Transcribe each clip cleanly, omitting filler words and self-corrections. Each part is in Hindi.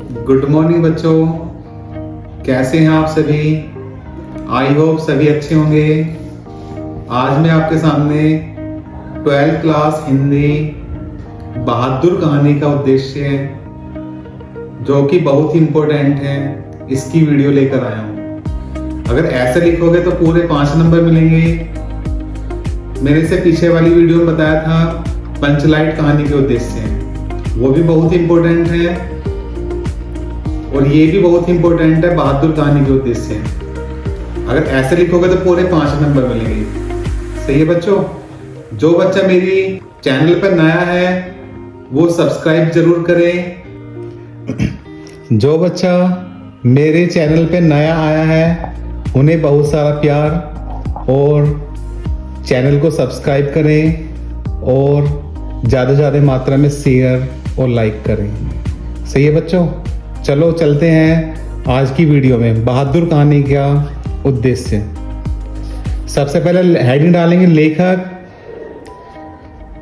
गुड मॉर्निंग बच्चों, कैसे हैं आप सभी। आई होप सभी अच्छे होंगे। आज मैं आपके सामने 12th क्लास हिंदी बहादुर कहानी का उद्देश्य जो कि बहुत ही इम्पोर्टेंट है, इसकी वीडियो लेकर आया हूँ। अगर ऐसे लिखोगे तो पूरे 5 नंबर मिलेंगे। मेरे से पीछे वाली वीडियो में बताया था पंचलाइट कहानी के उद्देश्य, वो भी बहुत ही इम्पोर्टेंट है और ये भी बहुत ही इम्पोर्टेंट है बहादुर कहानी के उद्देश्य। अगर ऐसे लिखोगे तो पूरे 5 नंबर मिलेंगे। सही है बच्चों। जो बच्चा मेरी चैनल पर नया है वो सब्सक्राइब जरूर करें। जो बच्चा मेरे चैनल पे नया आया है उन्हें बहुत सारा प्यार और चैनल को सब्सक्राइब करें और ज़्यादा से ज़्यादा मात्रा में शेयर और लाइक करें। सही है बच्चों। चलो चलते हैं आज की वीडियो में बहादुर कहानी का उद्देश्य। सबसे पहले हेडिंग डालेंगे लेखक।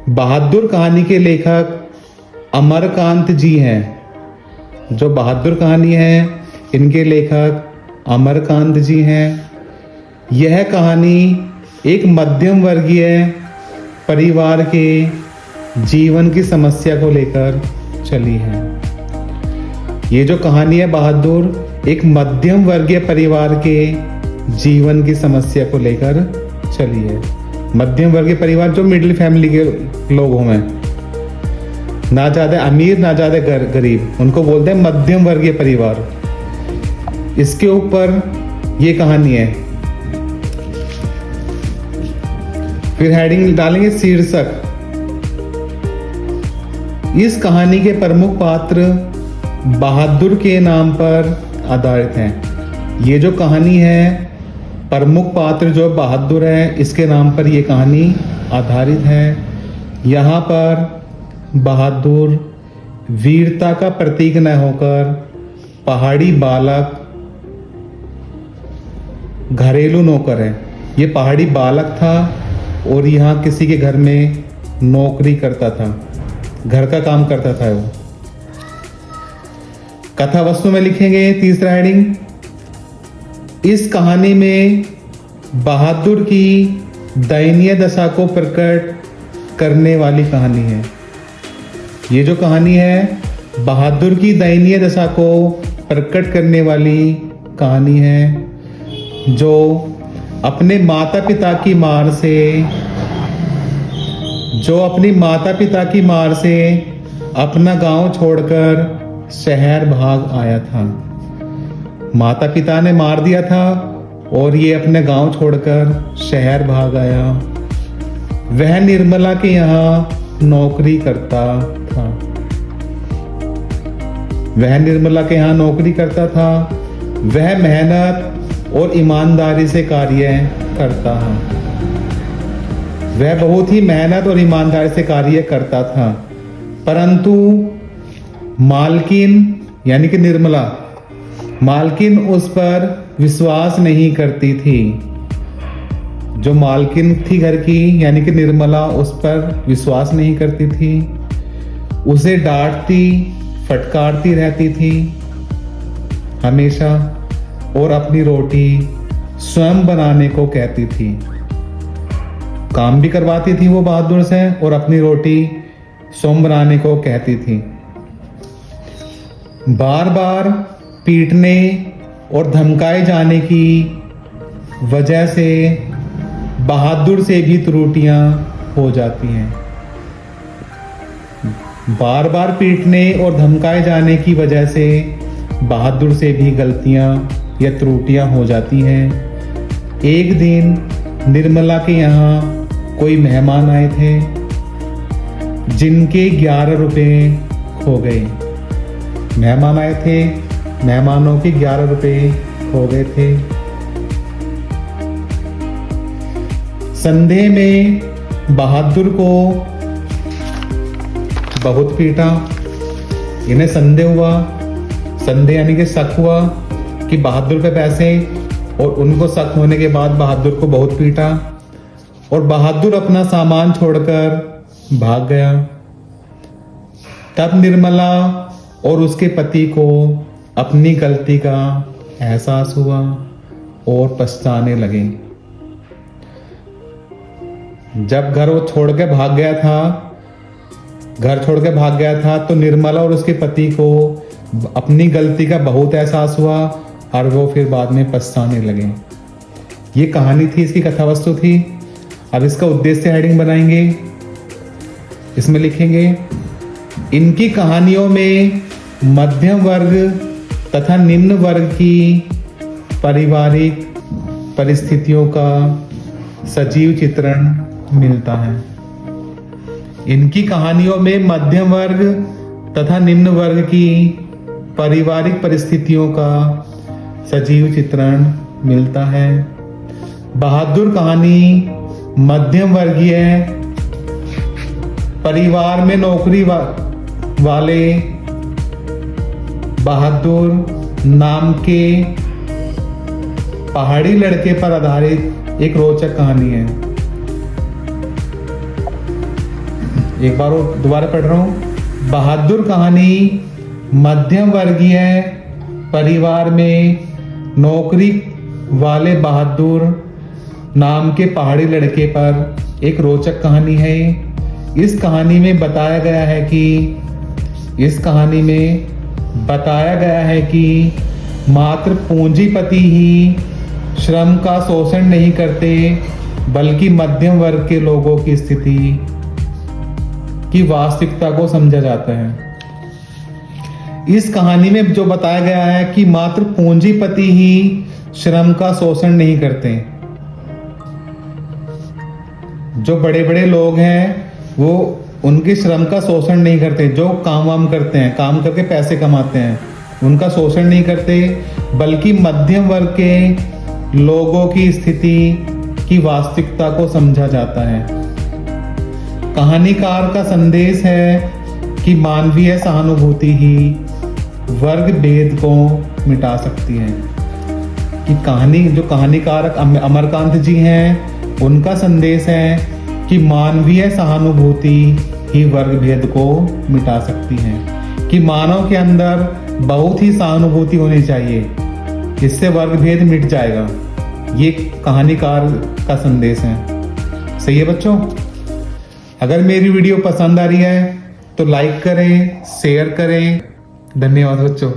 बहादुर कहानी के लेखक अमरकांत जी हैं। जो बहादुर कहानी है इनके लेखक अमरकांत जी हैं। यह कहानी एक मध्यम वर्गीय परिवार के जीवन की समस्या को लेकर चली है। ये जो कहानी है बहादुर एक मध्यम वर्गीय परिवार के जीवन की समस्या को लेकर चली है। मध्यम वर्गीय परिवार जो मिडिल फैमिली के लोग हैं, ना ज्यादा अमीर ना ज्यादा गरीब, उनको बोलते हैं मध्यम वर्गीय परिवार। इसके ऊपर ये कहानी है। फिर हेडिंग डालेंगे शीर्षक। इस कहानी के प्रमुख पात्र बहादुर के नाम पर आधारित हैं। ये जो कहानी है प्रमुख पात्र जो बहादुर है इसके नाम पर ये कहानी आधारित है। यहाँ पर बहादुर वीरता का प्रतीक न होकर पहाड़ी बालक, घरेलू नौकर है। ये पहाड़ी बालक था और यहाँ किसी के घर में नौकरी करता था, घर का काम करता था वो। कथा वस्तु में लिखेंगे तीसरा हेडिंग। इस कहानी में बहादुर की दयनीय दशा को प्रकट करने वाली कहानी है। ये जो कहानी है बहादुर की दयनीय दशा को प्रकट करने वाली कहानी है, जो अपने माता पिता की मार से अपना गांव छोड़कर शहर भाग आया था। माता पिता ने मार दिया था और ये अपने गांव छोड़कर शहर भाग आया। वह निर्मला के यहाँ नौकरी करता था। वह मेहनत और ईमानदारी से कार्य करता है। वह बहुत ही मेहनत और ईमानदारी से कार्य करता था, परंतु मालकिन यानी कि निर्मला मालकिन उस पर विश्वास नहीं करती थी। जो मालकिन थी घर की यानी कि निर्मला उस पर विश्वास नहीं करती थी। उसे डांटती फटकारती रहती थी हमेशा और अपनी रोटी स्वयं बनाने को कहती थी। काम भी करवाती थी वो बहादुर से और अपनी रोटी स्वयं बनाने को कहती थी। बार बार पीटने और धमकाए जाने की वजह से बहादुर से भी त्रुटियां हो जाती हैं। बार बार पीटने और धमकाए जाने की वजह से बहादुर से भी गलतियां या त्रुटियां हो जाती हैं। एक दिन निर्मला के यहाँ कोई मेहमान आए थे जिनके 11 रुपए खो गए। मेहमान आए थे, मेहमानों के 11 रुपए खो गए थे। संदेह में बहादुर को बहुत पीटा। इन्हें संदेह यानी कि शक हुआ कि बहादुर पे पैसे, और उनको शक होने के बाद बहादुर को बहुत पीटा और बहादुर अपना सामान छोड़कर भाग गया। तब निर्मला और उसके पति को अपनी गलती का एहसास हुआ और पछताने लगे। जब घर वो छोड़ के भाग गया था तो निर्मला और उसके पति को अपनी गलती का बहुत एहसास हुआ और वो फिर बाद में पछताने लगे। ये कहानी थी, इसकी कथा वस्तु थी। अब इसका उद्देश्य हेडिंग बनाएंगे, इसमें लिखेंगे इनकी कहानियों में मध्यम वर्ग तथा निम्न वर्ग की पारिवारिक परिस्थितियों का सजीव चित्रण मिलता है। इनकी कहानियों में मध्यम वर्ग तथा निम्न वर्ग की पारिवारिक परिस्थितियों का सजीव चित्रण मिलता है। बहादुर कहानी मध्यम वर्गीय परिवार में नौकरी वाले बहादुर नाम के पहाड़ी लड़के पर आधारित एक रोचक कहानी है। एक बार दोबारा पढ़ रहा हूं। बहादुर कहानी मध्यम वर्गीय परिवार में नौकरी वाले बहादुर नाम के पहाड़ी लड़के पर एक रोचक कहानी है। इस कहानी में बताया गया है कि मात्र पूंजीपति ही श्रम का शोषण नहीं करते, बल्कि मध्यम वर्ग के लोगों की स्थिति की वास्तविकता को समझा जाता है। इस कहानी में जो बताया गया है कि मात्र पूंजीपति ही श्रम का शोषण नहीं करते। जो बड़े बड़े लोग हैं वो उनके श्रम का शोषण नहीं करते। जो काम वाम करते हैं, काम करके पैसे कमाते हैं, उनका शोषण नहीं करते, बल्कि मध्यम वर्ग के लोगों की स्थिति की वास्तविकता को समझा जाता है। कहानीकार का संदेश है कि मानवीय सहानुभूति ही वर्ग भेद को मिटा सकती है। कि जो कहानीकार अमरकांत जी हैं, उनका संदेश है कि मानवीय सहानुभूति ही वर्ग भेद को मिटा सकती है। कि मानव के अंदर बहुत ही सहानुभूति होनी चाहिए, इससे वर्ग भेद मिट जाएगा। ये कहानीकार का संदेश है। सही है बच्चों? अगर मेरी वीडियो पसंद आ रही है तो लाइक करें, शेयर करें। धन्यवाद बच्चों।